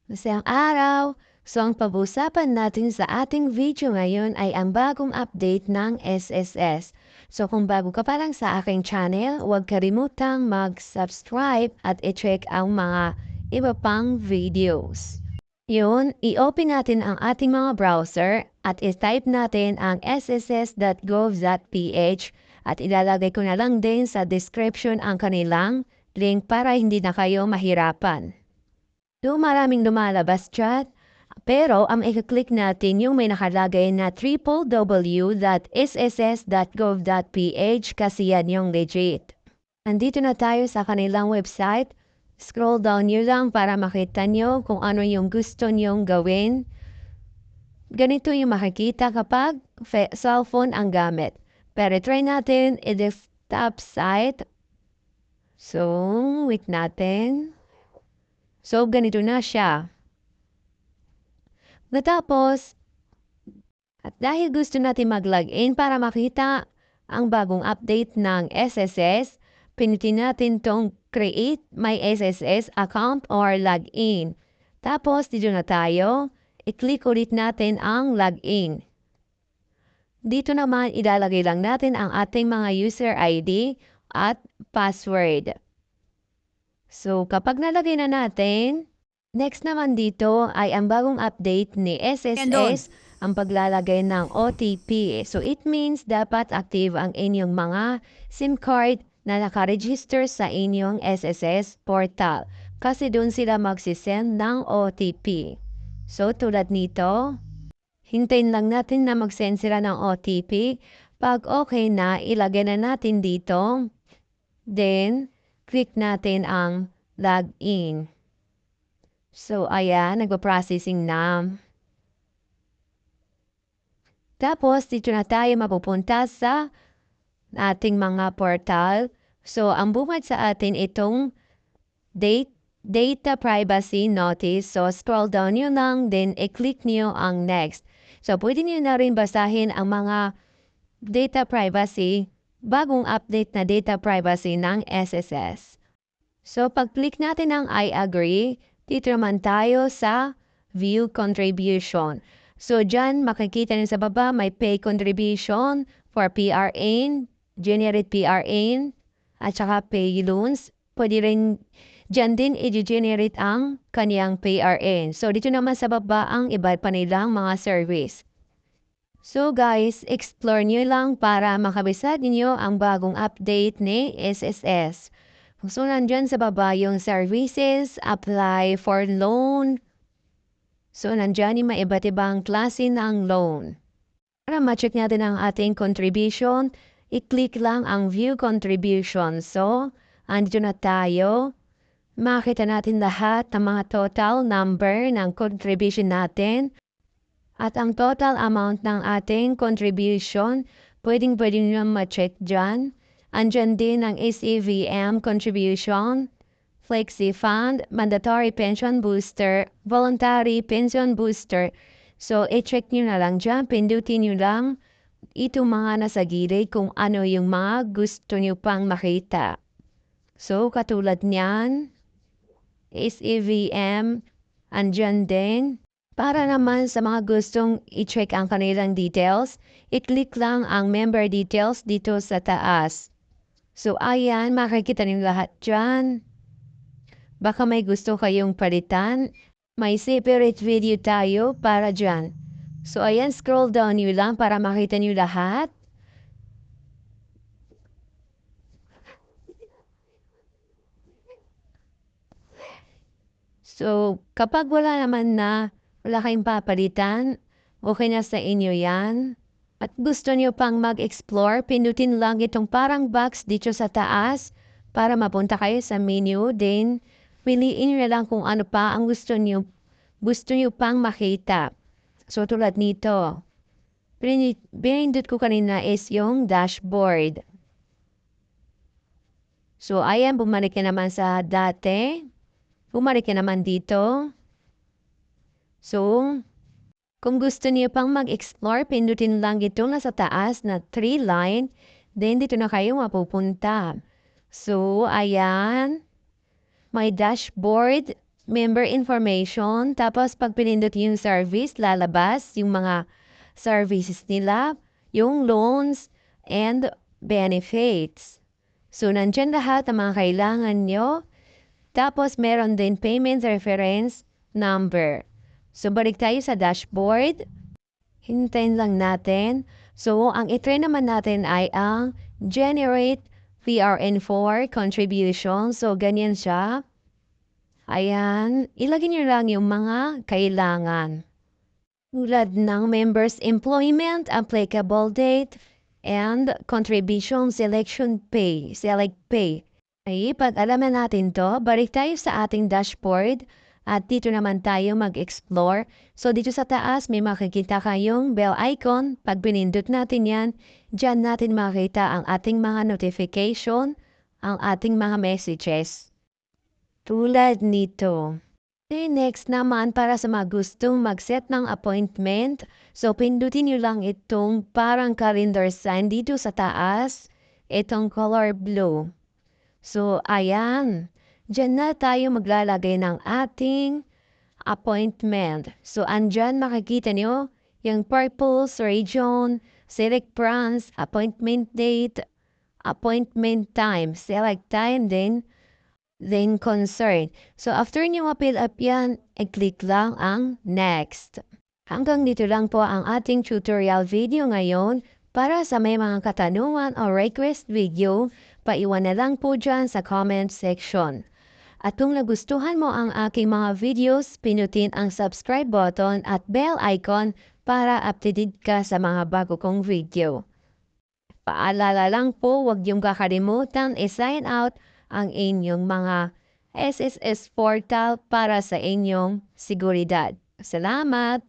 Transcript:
Masayang araw! So ang pag-uusapan natin sa ating video ngayon ay ang bagong update ng SSS. So kung bago ka pa lang sa aking channel, huwag kalimutang mag-subscribe at i-check ang mga iba pang videos. Yun, i-open natin ang ating mga browser at i-type natin ang sss.gov.ph at ilalagay ko na lang din sa description ang kanilang link para hindi na kayo mahirapan. Maraming lumalabas chat, pero ang i-click natin yung may nakalagay na www.sss.gov.ph kasi yan yung legit. Andito na tayo sa kanilang website. Scroll down nyo lang para makita nyo kung ano yung gusto nyong gawin. Ganito yung makikita kapag cellphone ang gamit. Pero try natin i-desktop site. So, wait natin. So, ganito na siya. Natapos, at dahil gusto natin mag-login para makita ang bagong update ng SSS, pinutin natin tong create my SSS account or login. Tapos, dito na tayo. I-click ulit natin ang login. Dito naman, ilalagay lang natin ang ating mga user ID at password. So, kapag nalagay na natin, next naman dito ay ang bagong update ni SSS, ang paglalagay ng OTP. So, it means dapat active ang inyong mga SIM card na nakaregister sa inyong SSS portal kasi doon sila magsisend ng OTP. So, tulad nito, hintayin lang natin na mag-send sila ng OTP. Pag okay na, ilagay na natin dito. Then, click natin ang login. So, ayan, nagpa-processing na. Tapos, dito na tayo mapupunta sa ating mga portal. So, ang bumad sa atin itong data privacy notice. So, scroll down nyo lang, then i-click nyo ang next. So, pwede nyo na rin basahin ang mga data privacy, bagong update na data privacy ng SSS. So, pag-click natin ng I agree, dito naman tayo sa View Contribution. So, dyan makikita niyo sa baba, may pay contribution for PRN, generate PRN, at saka pay loans. Pwede rin dyan din i-generate ang kaniyang PRN. So, dito naman sa baba ang iba pa nilang mga service. So guys, explore nyo lang para makabisa ninyo ang bagong update ni SSS. So, nandyan sa baba yung services, apply for loan. So, nandyan yung mga iba't ibang klase ng loan. Para ma-check natin ang ating contribution, i-click lang ang view contribution. So, andito na tayo. Makita natin lahat ng mga total number ng contribution natin. At ang total amount ng ating contribution, pwedeng-pwede nyo ma-check dyan. Andyan din ang SEVM contribution, Flexi Fund, Mandatory Pension Booster, Voluntary Pension Booster. So, i-check nyo na lang dyan. Pindutin nyo lang itong mga nasa gilid kung ano yung mga gusto nyo pang makita. So, katulad niyan, SEVM, andyan din. Para naman sa mga gustong i-check ang kanilang details, i-click lang ang member details dito sa taas. So, ayan, makikita niyo lahat dyan. Baka may gusto kayong palitan. May separate video tayo para dyan. So, ayan, scroll down niyo lang para makita niyo lahat. So, kapag wala kayong papalitan, okay na sa inyo yan. At gusto niyo pang mag-explore, pindutin lang itong parang box dito sa taas para mapunta kayo sa menu. Then, piliin niyo lang kung ano pa ang gusto niyo pang makita. So, tulad nito. Pinindot ko kanina is yung dashboard. So, ayan, bumalik ka naman sa dati. Bumalik ka naman dito. So, kung gusto niyo pang mag-explore, pindutin lang ito nasa taas na 3 line. Then, dito na kayo mapupunta. So, ayan. My dashboard. member information. Tapos pag pinindot yung service, lalabas yung mga services nila, yung loans, and benefits. So, nandyan lahat ang mga kailangan nyo. Tapos, meron din payment reference number. So, balik tayo sa dashboard. Hintayin lang natin. So, ang itry naman natin ay ang generate PRN4 contribution. So, ganyan siya. Ayan. Ilagay nyo lang yung mga kailangan. Tulad ng members employment, applicable date, and contribution selection pay, select pay. Ay, pag alaman natin to, balik tayo sa ating dashboard at dito naman tayo mag-explore. So, dito sa taas, may makikita kayong bell icon. Pag pinindot natin yan, dyan natin makita ang ating mga notification, ang ating mga messages. Tulad nito. Okay, next naman para sa mga gustong mag-set ng appointment. So, pindutin nyo lang itong parang calendar sign dito sa taas. Itong color blue. So, ayan. Diyan na tayo maglalagay ng ating appointment. So, andyan makikita nyo yung purpose, region, select branch, appointment date, appointment time, select time din, then concern. So, after nyo ma-fill up yan, i-click lang ang next. Hanggang dito lang po ang ating tutorial video ngayon. Para sa may mga katanungan o request video, paiwan na lang po dyan sa comment section. At kung nagustuhan mo ang aking mga videos, pinutin ang subscribe button at bell icon para updated ka sa mga bago kong video. Paalala lang po, huwag niyong kakalimutan i-sign out ang inyong mga SSS portal para sa inyong seguridad. Salamat!